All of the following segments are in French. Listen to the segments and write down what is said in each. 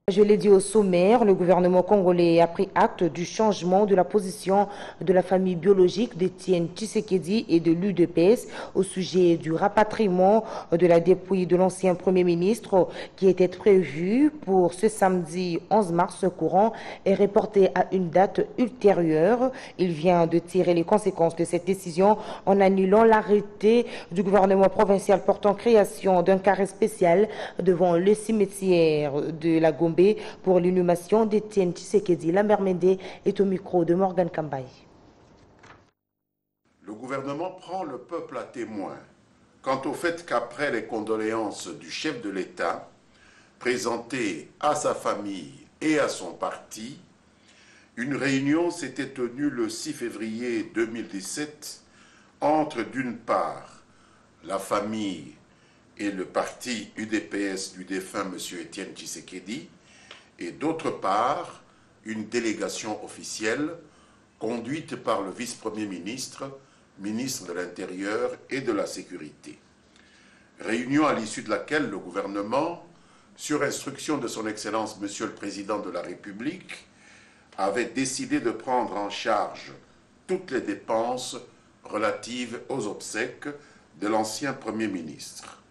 Je l'ai dit au sommaire, le gouvernement congolais a pris acte du changement de la position de la famille biologique d'Étienne Tshisekedi et de l'UDPS au sujet du rapatriement de la dépouille de l'ancien Premier ministre qui était prévu pour ce samedi 11 mars courant et reporté à une date ultérieure. Il vient de tirer les conséquences de cette décision en annulant l'arrêté du gouvernement provincial portant création d'un carré spécial devant le cimetière de la Gombe pour l'inhumation d'Étienne Tshisekedi. Lambert Mende est au micro de Morgan Kambaye. Le gouvernement prend le peuple à témoin quant au fait qu'après les condoléances du chef de l'État présentées à sa famille et à son parti, une réunion s'était tenue le 6 février 2017 entre d'une part la famille et le parti UDPS du défunt M. Étienne Tshisekedi, et d'autre part, une délégation officielle conduite par le vice-premier ministre, ministre de l'Intérieur et de la Sécurité. Réunion à l'issue de laquelle le gouvernement, sur instruction de son Excellence Monsieur le Président de la République, avait décidé de prendre en charge toutes les dépenses relatives aux obsèques de l'ancien Premier ministre.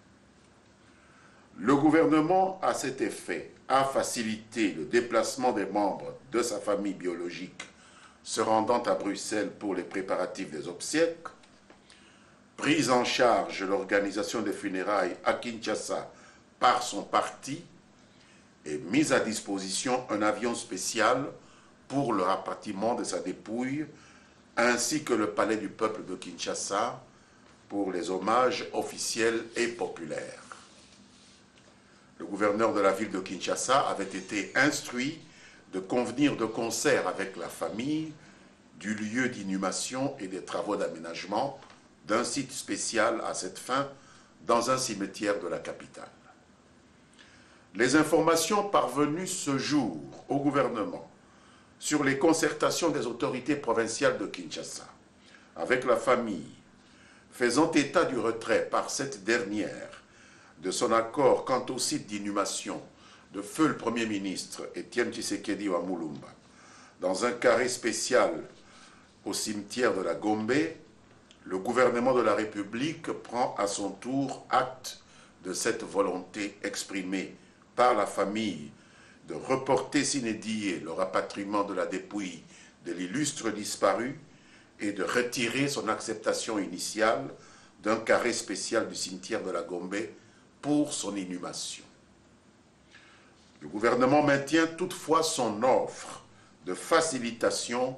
Le gouvernement, à cet effet, a facilité le déplacement des membres de sa famille biologique se rendant à Bruxelles pour les préparatifs des obsèques, prise en charge l'organisation des funérailles à Kinshasa par son parti et mise à disposition un avion spécial pour le rapatriement de sa dépouille, ainsi que le palais du peuple de Kinshasa pour les hommages officiels et populaires. Le gouverneur de la ville de Kinshasa avait été instruit de convenir de concert avec la famille du lieu d'inhumation et des travaux d'aménagement d'un site spécial à cette fin dans un cimetière de la capitale. Les informations parvenues ce jour au gouvernement sur les concertations des autorités provinciales de Kinshasa avec la famille, faisant état du retrait par cette dernière de son accord quant au site d'inhumation de feu le Premier ministre Étienne Tshisekedi wa Mulumba dans un carré spécial au cimetière de la Gombe, le gouvernement de la République prend à son tour acte de cette volonté exprimée par la famille de reporter sine die le rapatriement de la dépouille de l'illustre disparu et de retirer son acceptation initiale d'un carré spécial du cimetière de la Gombe pour son inhumation. Le gouvernement maintient toutefois son offre de facilitation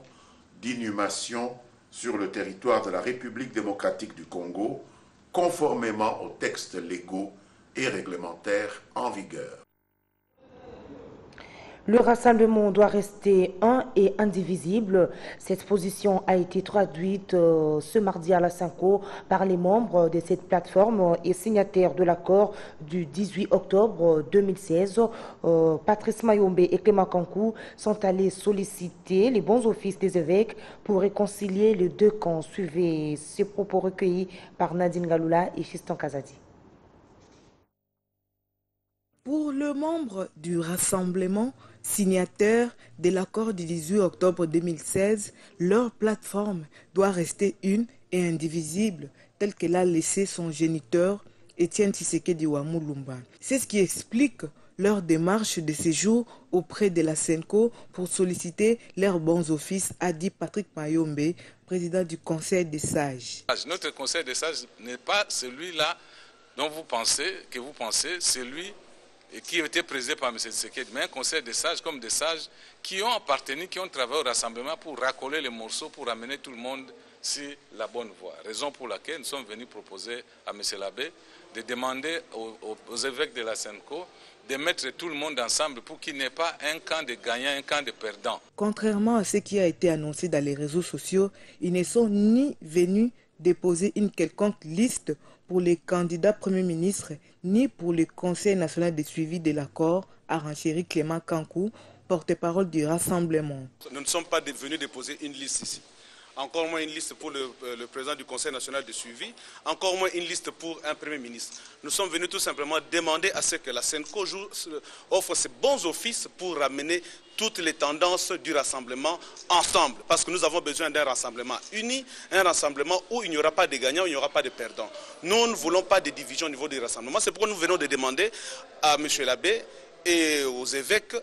d'inhumation sur le territoire de la République démocratique du Congo, conformément aux textes légaux et réglementaires en vigueur. Le rassemblement doit rester un et indivisible. Cette position a été traduite ce mardi à la Cinco par les membres de cette plateforme et signataires de l'accord du 18 octobre 2016. Patrice Mayombe et Clément Kankou sont allés solliciter les bons offices des évêques pour réconcilier les deux camps. Suivez ces propos recueillis par Nadine Galoula et Fiston Kazadi. Pour le membre du rassemblement, signataires de l'accord du 18 octobre 2016, leur plateforme doit rester une et indivisible, telle qu'elle a laissé son géniteur, Étienne Tshisekedi wa Mulumba. C'est ce qui explique leur démarche de séjour auprès de la Senco pour solliciter leurs bons offices, a dit Patrick Mayombe, président du Conseil des sages. Notre Conseil des sages n'est pas celui-là dont vous pensez, celui et qui était présidé par M. Tshisekedi, mais un conseil des sages comme des sages qui ont appartenu, qui ont travaillé au rassemblement pour racoler les morceaux, pour amener tout le monde sur la bonne voie. Raison pour laquelle nous sommes venus proposer à M. l'abbé de demander aux évêques de la Senco de mettre tout le monde ensemble pour qu'il n'y ait pas un camp de gagnants, un camp de perdants. Contrairement à ce qui a été annoncé dans les réseaux sociaux, ils ne sont ni venus déposer une quelconque liste pour les candidats Premier ministre, ni pour le Conseil national de suivi de l'accord, a renchéri Clément Kankou, porte-parole du rassemblement. Nous ne sommes pas venus déposer une liste ici. encore moins une liste pour le président du Conseil national de suivi, encore moins une liste pour un Premier ministre. Nous sommes venus tout simplement demander à ce que la SENCO offre ses bons offices pour ramener toutes les tendances du rassemblement ensemble. Parce que nous avons besoin d'un rassemblement uni, un rassemblement où il n'y aura pas de gagnants, il n'y aura pas de perdants. Nous ne voulons pas de division au niveau du rassemblement. C'est pourquoi nous venons de demander à M. l'abbé et aux évêques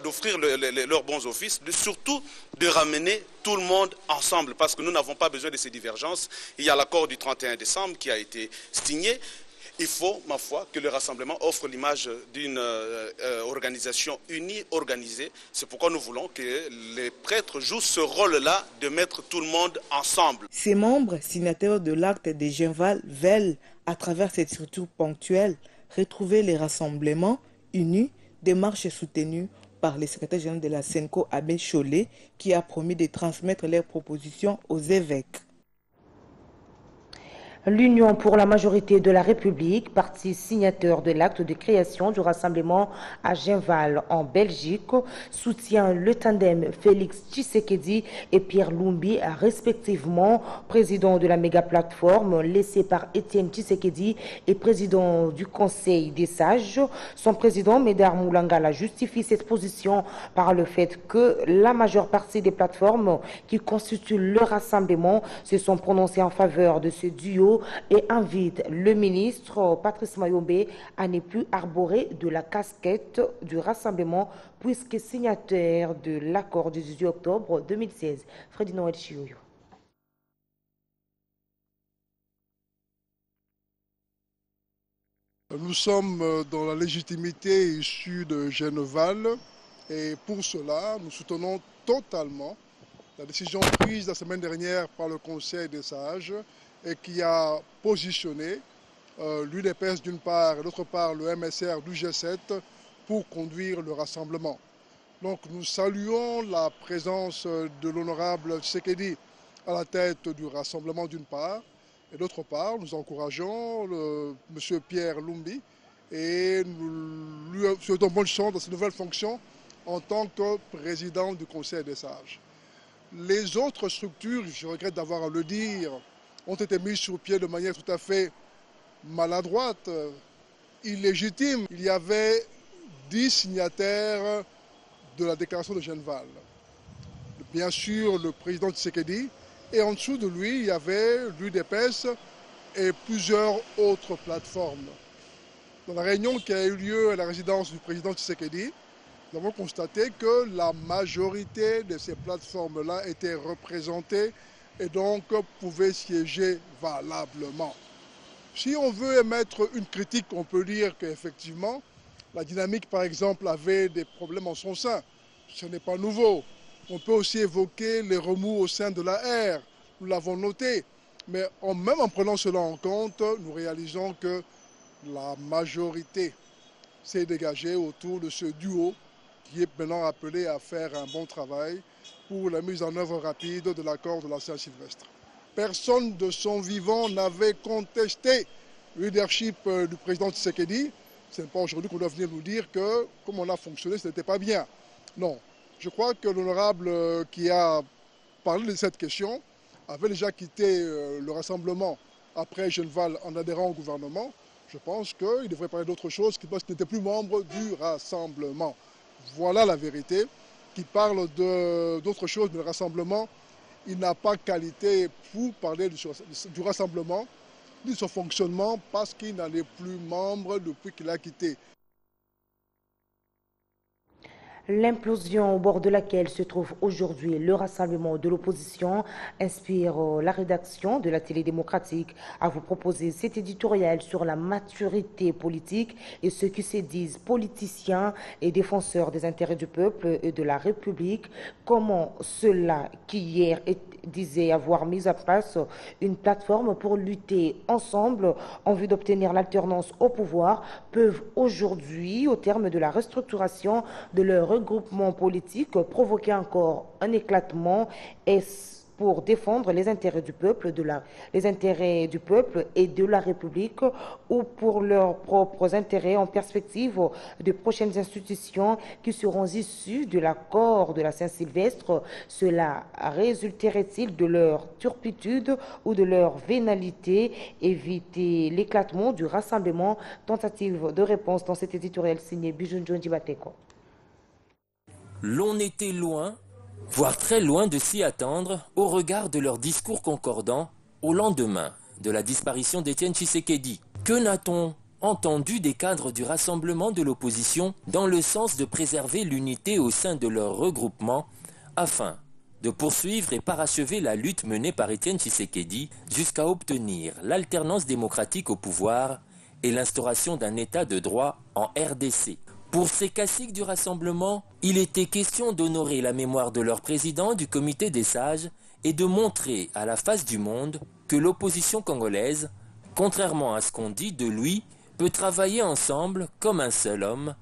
d'offrir leurs bons offices, surtout de ramener tout le monde ensemble, parce que nous n'avons pas besoin de ces divergences. Il y a l'accord du 31 décembre qui a été signé. Il faut, ma foi, que le rassemblement offre l'image d'une organisation unie, organisée. C'est pourquoi nous voulons que les prêtres jouent ce rôle-là de mettre tout le monde ensemble. Ces membres signataires de l'acte de Genval veulent, à travers cette structure ponctuelle, retrouver les rassemblements unis, démarche soutenue par le secrétaire général de la SENCO, Abbé Chollet, qui a promis de transmettre leurs propositions aux évêques. L'Union pour la majorité de la République, parti signateur de l'acte de création du rassemblement à Genval en Belgique, soutient le tandem Félix Tshisekedi et Pierre Lumbi, respectivement président de la méga-plateforme laissée par Étienne Tshisekedi et président du Conseil des sages. Son président, Médard Moulangala, justifie cette position par le fait que la majeure partie des plateformes qui constituent le rassemblement se sont prononcées en faveur de ce duo et invite le ministre Patrice Mayombe à ne plus arborer de la casquette du rassemblement puisque signataire de l'accord du 18 octobre 2016. Freddy Noël Chioyo. Nous sommes dans la légitimité issue de Genval et pour cela, nous soutenons totalement la décision prise la semaine dernière par le Conseil des sages et qui a positionné l'UDPS d'une part et d'autre part le MSR du G7 pour conduire le rassemblement. Donc nous saluons la présence de l'honorable Tshisekedi à la tête du rassemblement d'une part et d'autre part nous encourageons M. Pierre Lumbi et nous lui souhaitons bonne chance dans ses nouvelles fonctions en tant que président du Conseil des sages. Les autres structures, je regrette d'avoir à le dire, ont été mises sur pied de manière tout à fait maladroite, illégitime. Il y avait 10 signataires de la déclaration de Genval. Bien sûr, le président Tshisekedi, et en dessous de lui, il y avait l'UDPS et plusieurs autres plateformes. Dans la réunion qui a eu lieu à la résidence du président Tshisekedi, nous avons constaté que la majorité de ces plateformes-là étaient représentées et donc pouvaient siéger valablement. Si on veut émettre une critique, on peut dire qu'effectivement, la dynamique, par exemple, avait des problèmes en son sein. Ce n'est pas nouveau. On peut aussi évoquer les remous au sein de la R. Nous l'avons noté. Mais même en prenant cela en compte, nous réalisons que la majorité s'est dégagée autour de ce duo qui est maintenant appelé à faire un bon travail pour la mise en œuvre rapide de l'accord de la Saint-Sylvestre. Personne de son vivant n'avait contesté le leadership du président Tshisekedi. Ce n'est pas aujourd'hui qu'on doit venir nous dire que, comme on a fonctionné, ce n'était pas bien. Non. Je crois que l'honorable qui a parlé de cette question avait déjà quitté le rassemblement après Genval en adhérant au gouvernement. Je pense qu'il devrait parler d'autre chose parce qu'il n'était plus membre du rassemblement. Voilà la vérité, qui parle d'autre chose, mais le rassemblement, il n'a pas qualité pour parler du rassemblement, ni de son fonctionnement, parce qu'il n'en est plus membre depuis qu'il a quitté. L'implosion au bord de laquelle se trouve aujourd'hui le rassemblement de l'opposition inspire la rédaction de la télé démocratique à vous proposer cet éditorial sur la maturité politique et ceux qui se disent politiciens et défenseurs des intérêts du peuple et de la République. Comment ceux-là qui hier disaient avoir mis en place une plateforme pour lutter ensemble en vue d'obtenir l'alternance au pouvoir peuvent aujourd'hui, au terme de la restructuration de leur regroupement politique, provoquer encore un éclatement. Est-ce pour défendre les intérêts du peuple, et de la République, ou pour leurs propres intérêts en perspective de prochaines institutions qui seront issues de l'accord de la Saint-Sylvestre. Cela résulterait-il de leur turpitude ou de leur vénalité? Éviter l'éclatement du rassemblement. Tentative de réponse dans cet éditorial signé Bijunjo Ndibateko. L'on était loin, voire très loin de s'y attendre au regard de leurs discours concordants au lendemain de la disparition d'Étienne Tshisekedi. Que n'a-t-on entendu des cadres du rassemblement de l'opposition dans le sens de préserver l'unité au sein de leur regroupement afin de poursuivre et parachever la lutte menée par Étienne Tshisekedi jusqu'à obtenir l'alternance démocratique au pouvoir et l'instauration d'un état de droit en RDC. Pour ces caciques du rassemblement, il était question d'honorer la mémoire de leur président du comité des sages et de montrer à la face du monde que l'opposition congolaise, contrairement à ce qu'on dit de lui, peut travailler ensemble comme un seul homme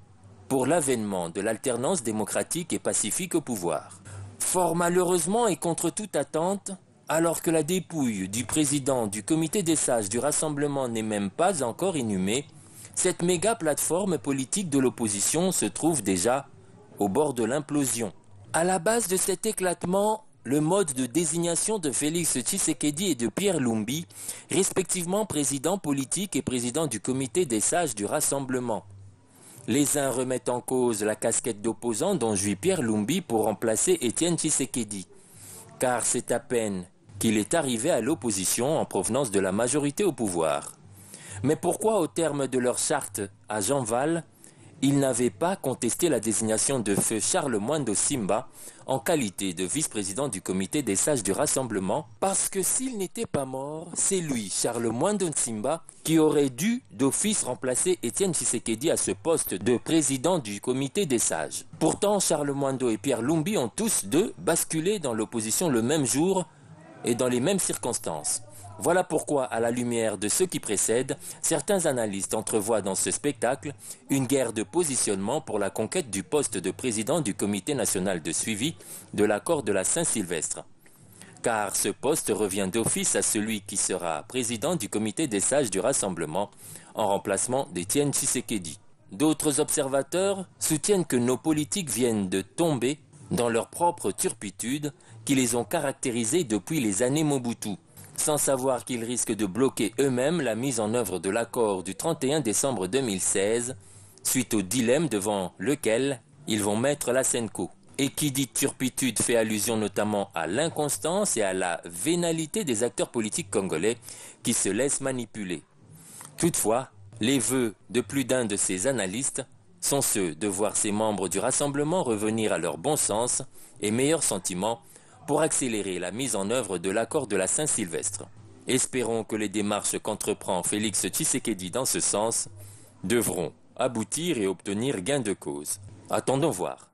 pour l'avènement de l'alternance démocratique et pacifique au pouvoir. Fort malheureusement et contre toute attente, alors que la dépouille du président du comité des sages du rassemblement n'est même pas encore inhumée, cette méga plateforme politique de l'opposition se trouve déjà au bord de l'implosion. À la base de cet éclatement, le mode de désignation de Félix Tshisekedi et de Pierre Lumbi, respectivement président politique et président du comité des sages du rassemblement. Les uns remettent en cause la casquette d'opposant dont jouit Pierre Lumbi pour remplacer Étienne Tshisekedi, car c'est à peine qu'il est arrivé à l'opposition en provenance de la majorité au pouvoir. Mais pourquoi, au terme de leur charte à Jean-Val, ils n'avaient pas contesté la désignation de feu Charles Mwando Simba en qualité de vice-président du comité des sages du rassemblement? Parce que s'il n'était pas mort, c'est lui, Charles Mwando Simba, qui aurait dû d'office remplacer Étienne Tshisekedi à ce poste de président du comité des sages. Pourtant, Charles Mwando et Pierre Lumbi ont tous deux basculé dans l'opposition le même jour et dans les mêmes circonstances. Voilà pourquoi, à la lumière de ceux qui précèdent, certains analystes entrevoient dans ce spectacle une guerre de positionnement pour la conquête du poste de président du Comité national de suivi de l'accord de la Saint-Sylvestre. Car ce poste revient d'office à celui qui sera président du Comité des sages du rassemblement en remplacement d'Étienne Tshisekedi. D'autres observateurs soutiennent que nos politiques viennent de tomber dans leur propre turpitude qui les ont caractérisés depuis les années Mobutu, sans savoir qu'ils risquent de bloquer eux-mêmes la mise en œuvre de l'accord du 31 décembre 2016, suite au dilemme devant lequel ils vont mettre la Senko. Et qui dit turpitude fait allusion notamment à l'inconstance et à la vénalité des acteurs politiques congolais qui se laissent manipuler. Toutefois, les vœux de plus d'un de ces analystes sont ceux de voir ces membres du rassemblement revenir à leur bon sens et meilleurs sentiments pour accélérer la mise en œuvre de l'accord de la Saint-Sylvestre. Espérons que les démarches qu'entreprend Félix Tshisekedi dans ce sens devront aboutir et obtenir gain de cause. Attendons voir.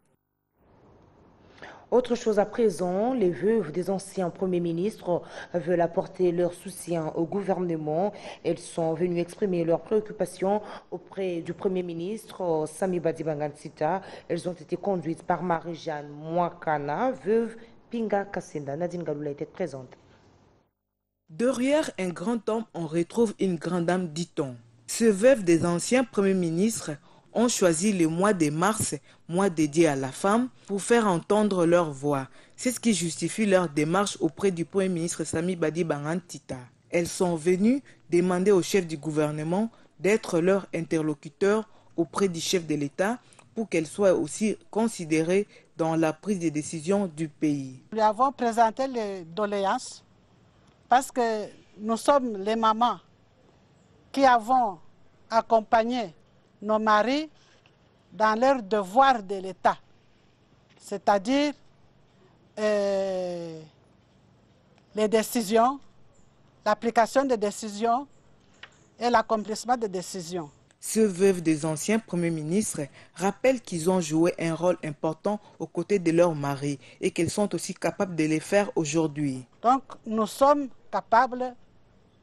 Autre chose à présent, les veuves des anciens premiers ministres veulent apporter leur soutien au gouvernement. Elles sont venues exprimer leurs préoccupations auprès du premier ministre Sami Badibanga-Ntita. Elles ont été conduites par Marie-Jeanne Mwakana, veuve Pinga Kasenda. Nadine Galoula était présente. Derrière un grand homme, on retrouve une grande dame, dit-on. Ces veuves des anciens premiers ministres ont choisi le mois de mars, mois dédié à la femme, pour faire entendre leur voix. C'est ce qui justifie leur démarche auprès du Premier ministre Sami Badibanga-Ntita. Elles sont venues demander au chef du gouvernement d'être leur interlocuteur auprès du chef de l'État pour qu'elles soient aussi considérées dans la prise de décision du pays. Nous avons présenté les doléances parce que nous sommes les mamans qui avons accompagné nos maris dans leur devoir de l'État, c'est-à-dire les décisions, l'application des décisions et l'accomplissement des décisions. Ces veuves des anciens premiers ministres rappellent qu'ils ont joué un rôle important aux côtés de leurs maris et qu'elles sont aussi capables de le faire aujourd'hui. Donc nous sommes capables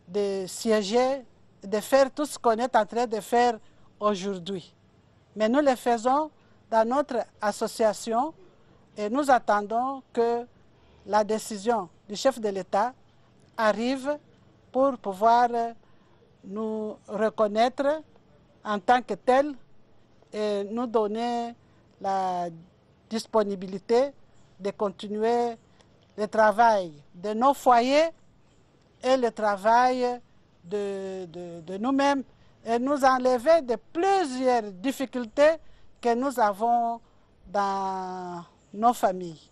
de siéger, de faire tout ce qu'on est en train de faire aujourd'hui. Mais nous le faisons dans notre association et nous attendons que la décision du chef de l'État arrive pour pouvoir nous reconnaître en tant que tel et nous donner la disponibilité de continuer le travail de nos foyers et le travail de nous-mêmes et nous enlever de plusieurs difficultés que nous avons dans nos familles.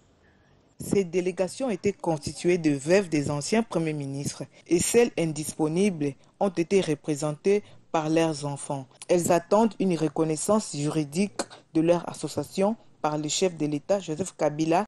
Ces délégations étaient constituées de veuves des anciens premiers ministres et celles indisponibles ont été représentées par leurs enfants. Elles attendent une reconnaissance juridique de leur association par le chef de l'État, Joseph Kabila,